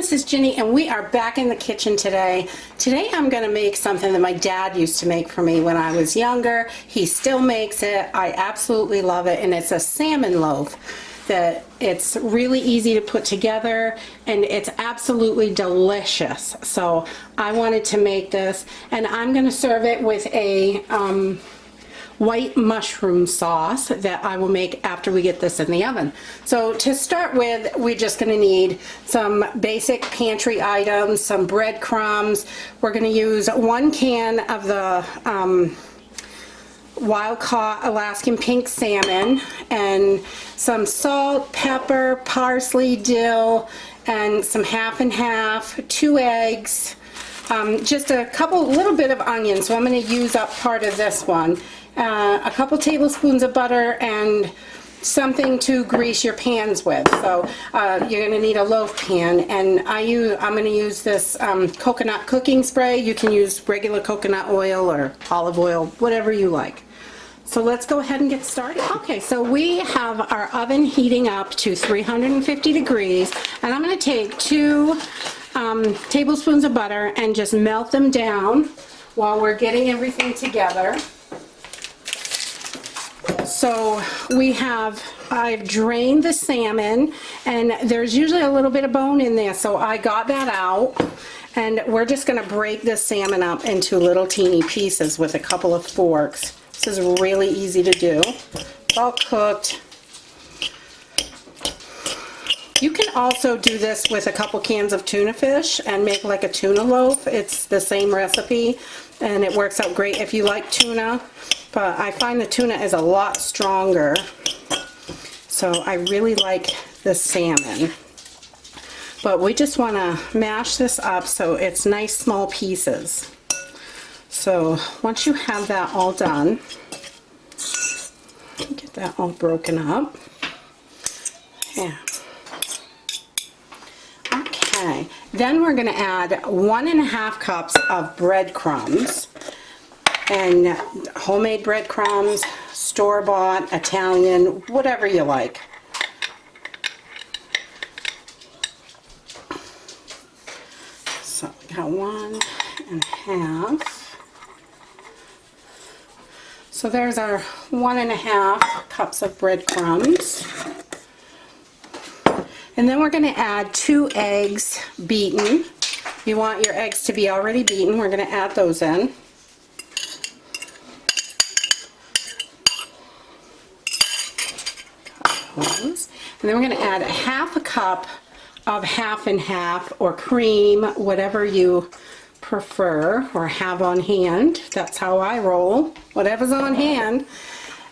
this is Ginny, and we are back in the kitchen today. Today I'm going to make something that my dad used to make for me when I was younger. He still makes it. I absolutely love it, and it's a salmon loaf. That it's really easy to put together, and it's absolutely delicious. So I wanted to make this, and I'm going to serve it with a white mushroom sauce that I will make after we get this in the oven. So to start with, we're just going to need some basic pantry items, some breadcrumbs. We're going to use 1 can of the wild-caught Alaskan pink salmon, and some salt, pepper, parsley, dill, and some half and half, 2 eggs, just a little bit of onion, so I'm going to use up part of this one. A couple tablespoons of butter and something to grease your pans with. So you're going to need a loaf pan, and I'm going to use this coconut cooking spray. You can use regular coconut oil or olive oil, whatever you like. So let's go ahead and get started. Okay, so we have our oven heating up to 350 degrees, and I'm going to take 2 tablespoons of butter and just melt them down while we're getting everything together. So I've drained the salmon, and there's usually a little bit of bone in there, so I got that out. And we're just going to break this salmon up into little teeny pieces with a couple of forks. This is really easy to do. It's all cooked. You can also do this with a couple cans of tuna fish and make like a tuna loaf. It's the same recipe, and it works out great if you like tuna. But I find the tuna is a lot stronger, so I really like the salmon. But we just want to mash this up so it's nice small pieces. So once you have that all done, get that all broken up. Yeah. Okay, then we're going to add 1.5 cups of breadcrumbs. And homemade breadcrumbs, store-bought, Italian, whatever you like. So we got 1.5. So there's our 1.5 cups of breadcrumbs. And then we're going to add 2 eggs beaten. You want your eggs to be already beaten. We're going to add those in. And then we're going to add 1/2 cup of half and half, or cream, whatever you prefer or have on hand. That's how I roll, whatever's on hand.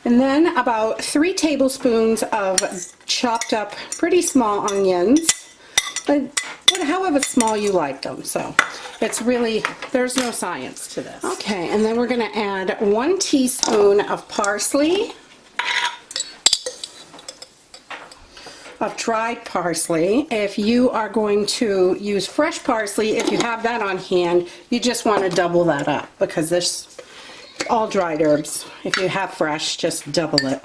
And then about 3 tablespoons of chopped up pretty small onions, but however small you like them. So it's really, there's no science to this. Okay, and then we're going to add 1 teaspoon of parsley, of dried parsley. If you are going to use fresh parsley, if you have that on hand, you just want to double that up, because there's all dried herbs. If you have fresh, just double it.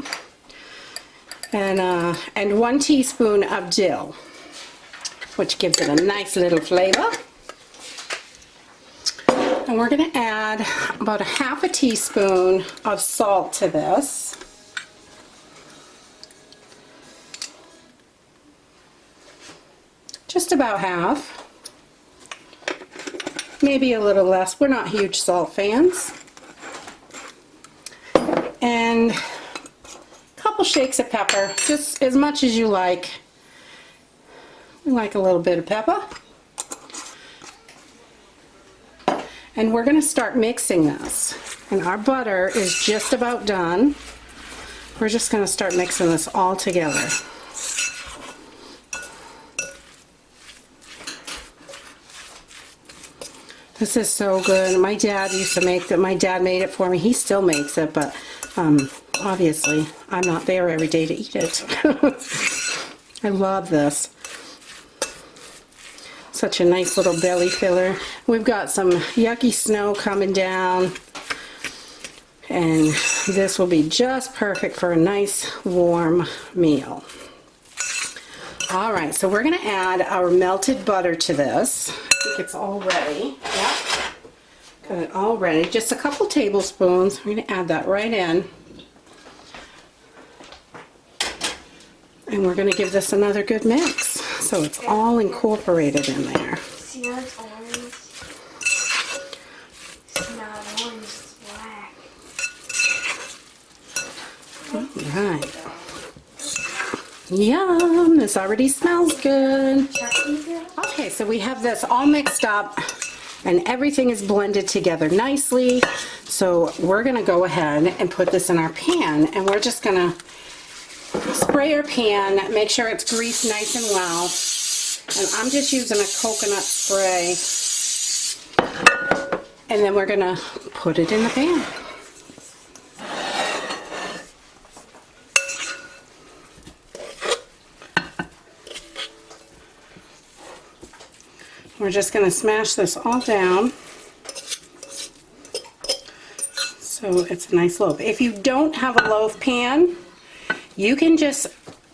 And 1 teaspoon of dill, which gives it a nice little flavor. And we're going to add about 1/2 teaspoon of salt to this. Just about half, maybe a little less. We're not huge salt fans. And a couple shakes of pepper, just as much as you like. We like a little bit of pepper. And we're going to start mixing this. And our butter is just about done. We're just going to start mixing this all together. This is so good. My dad used to make it. My dad made it for me. He still makes it, but obviously I'm not there every day to eat it. I love this. Such a nice little belly filler. We've got some yucky snow coming down, and this will be just perfect for a nice warm meal. All right, so we're gonna add our melted butter to this. I think it's all ready. Yep. Got it all ready. Just a couple tablespoons. We're gonna add that right in. And we're gonna give this another good mix. So it's all incorporated in there. See, now it's orange. It's not orange, it's black. All right. Yum, this already smells good. Okay, so we have this all mixed up and everything is blended together nicely. So we're gonna go ahead and put this in our pan, and we're just gonna spray our pan, make sure it's greased nice and well. And I'm just using a coconut spray. And then we're gonna put it in the pan. We're just going to smash this all down so it's a nice loaf. If you don't have a loaf pan, you can just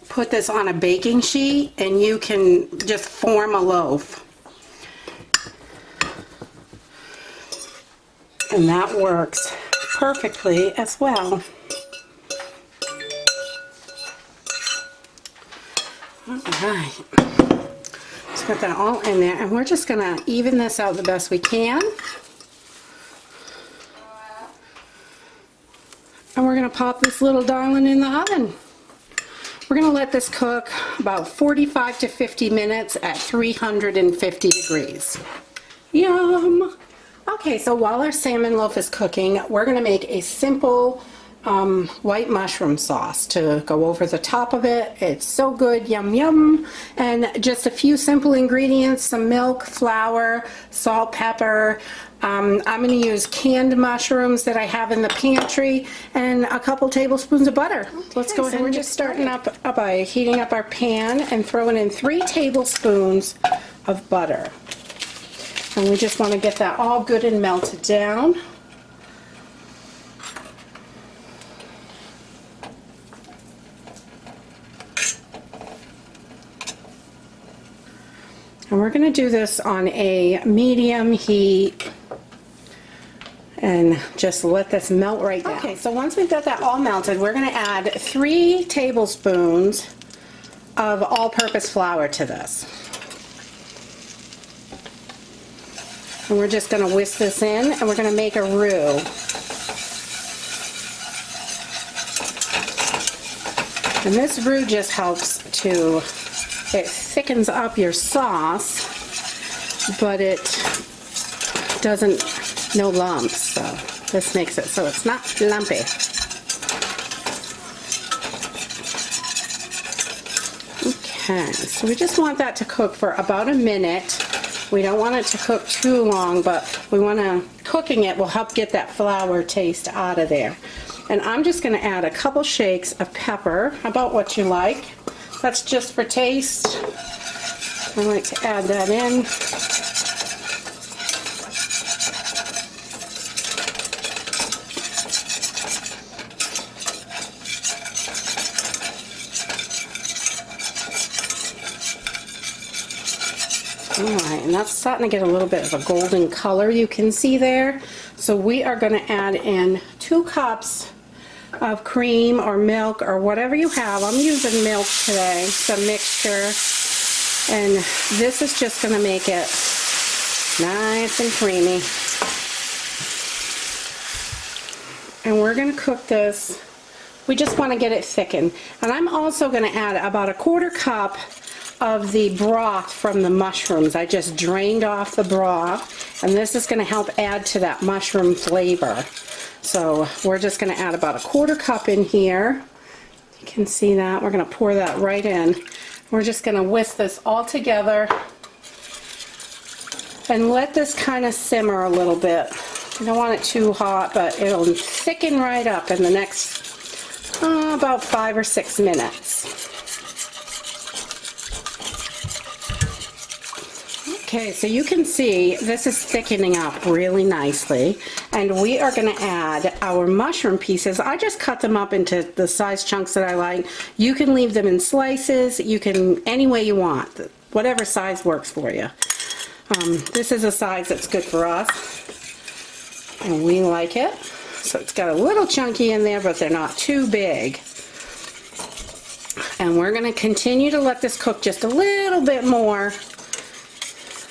put this on a baking sheet and you can just form a loaf. And that works perfectly as well. All right. Put that all in there, and we're just gonna even this out the best we can. And we're gonna pop this little darling in the oven. We're gonna let this cook about 45 to 50 minutes at 350 degrees. Yum! Okay, so while our salmon loaf is cooking, we're gonna make a simple white mushroom sauce to go over the top of it. It's so good, yum yum. And just a few simple ingredients: some milk, flour, salt, pepper. I'm going to use canned mushrooms that I have in the pantry, and a couple tablespoons of butter. Okay, let's go ahead. We're just starting up by heating up our pan and throwing in 3 tablespoons of butter. And we just want to get that all good and melted down. And we're going to do this on a medium heat and just let this melt right down. Okay, so once we've got that all melted, we're going to add 3 tablespoons of all-purpose flour to this. And we're just going to whisk this in, and we're going to make a roux. And this roux just helps to, it thickens up your sauce, but it doesn't, no lumps, so this makes it so it's not lumpy. Okay, so we just want that to cook for about a minute. We don't want it to cook too long, but we want to, cooking it will help get that flour taste out of there. And I'm just going to add a couple shakes of pepper, about what you like. That's just for taste. I like to add that in. Alright, and that's starting to get a little bit of a golden color, you can see there. So we are going to add in 2 cups of cream or milk or whatever you have. I'm using milk today, some mixture, and this is just going to make it nice and creamy. And we're going to cook this. We just want to get it thickened. And I'm also going to add about a 1/4 cup of the broth from the mushrooms. I just drained off the broth, and this is going to help add to that mushroom flavor. So we're just going to add about a 1/4 cup in here. You can see that. We're going to pour that right in. We're just going to whisk this all together and let this kind of simmer a little bit. You don't want it too hot, but it'll thicken right up in the next about 5 or 6 minutes. Okay, so you can see this is thickening up really nicely, and we are going to add our mushroom pieces. I just cut them up into the size chunks that I like. You can leave them in slices. You can any way you want, whatever size works for you. This is a size that's good for us, and we like it. So it's got a little chunky in there, but they're not too big. And we're going to continue to let this cook just a little bit more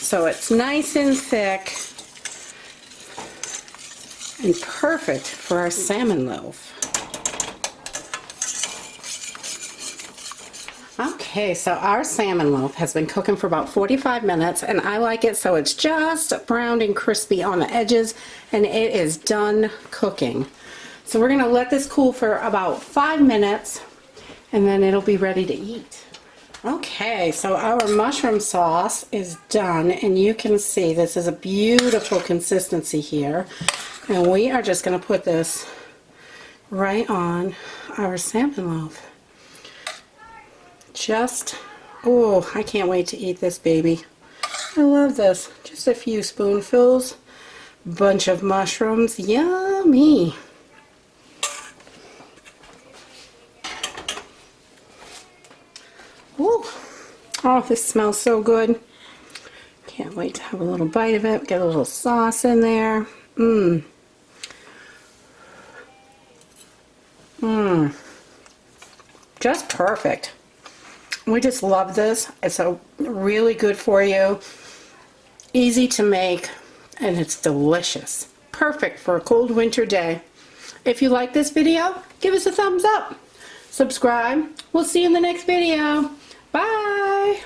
so it's nice and thick and perfect for our salmon loaf. Okay, so our salmon loaf has been cooking for about 45 minutes, and I like it so it's just browned and crispy on the edges, and it is done cooking. So we're going to let this cool for about 5 minutes, and then it'll be ready to eat. Okay, so our mushroom sauce is done, and you can see this is a beautiful consistency here. And we are just going to put this right on our salmon loaf. Oh, I can't wait to eat this baby. I love this. Just a few spoonfuls, bunch of mushrooms, yummy. Ooh. Oh, this smells so good. Can't wait to have a little bite of it. Get a little sauce in there. Mmm. Mmm. Just perfect. We just love this. It's a really good for you, easy to make, and it's delicious. Perfect for a cold winter day. If you like this video, give us a thumbs up. Subscribe. We'll see you in the next video. Bye.